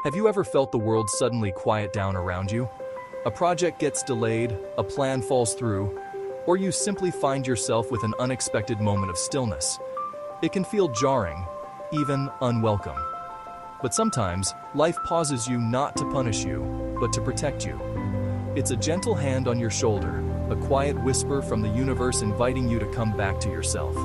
Have you ever felt the world suddenly quiet down around you? A project gets delayed, a plan falls through, or you simply find yourself with an unexpected moment of stillness. It can feel jarring, even unwelcome. But sometimes, life pauses you not to punish you, but to protect you. It's a gentle hand on your shoulder, a quiet whisper from the universe inviting you to come back to yourself.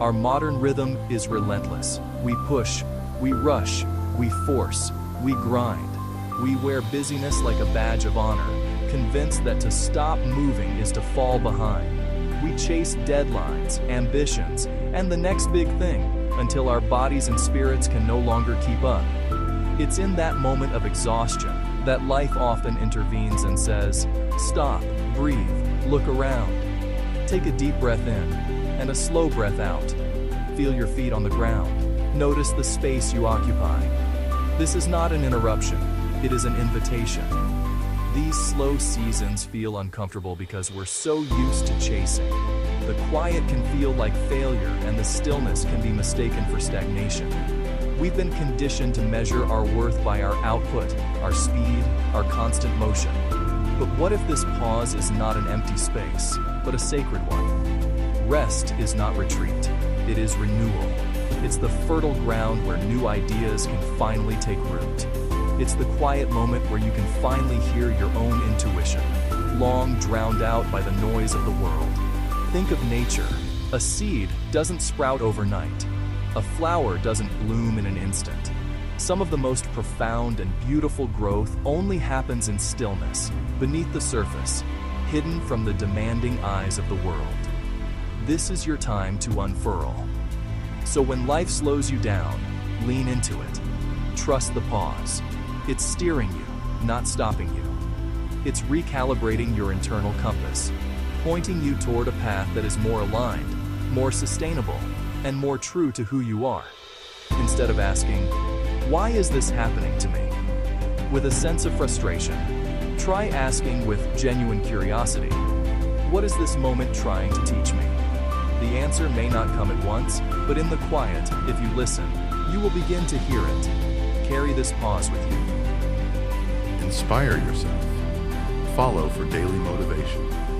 Our modern rhythm is relentless. We push, we rush, we force, we grind. We wear busyness like a badge of honor, convinced that to stop moving is to fall behind. We chase deadlines, ambitions, and the next big thing until our bodies and spirits can no longer keep up. It's in that moment of exhaustion that life often intervenes and says, "Stop, breathe, look around." Take a deep breath in and a slow breath out. Feel your feet on the ground. Notice the space you occupy. This is not an interruption, it is an invitation. These slow seasons feel uncomfortable because we're so used to chasing. The quiet can feel like failure, and the stillness can be mistaken for stagnation. We've been conditioned to measure our worth by our output, our speed, our constant motion. But what if this pause is not an empty space, but a sacred one? Rest is not retreat, it is renewal. It's the fertile ground where new ideas can finally take root. It's the quiet moment where you can finally hear your own intuition, long drowned out by the noise of the world. Think of nature. A seed doesn't sprout overnight. A flower doesn't bloom in an instant. Some of the most profound and beautiful growth only happens in stillness, beneath the surface, hidden from the demanding eyes of the world. This is your time to unfurl. So when life slows you down, lean into it. Trust the pause. It's steering you, not stopping you. It's recalibrating your internal compass, pointing you toward a path that is more aligned, more sustainable, and more true to who you are. Instead of asking, "Why is this happening to me?" with a sense of frustration, try asking with genuine curiosity, "What is this moment trying to teach me?" The answer may not come at once, but in the quiet, if you listen, you will begin to hear it. Carry this pause with you. Inspire yourself. Follow for daily motivation.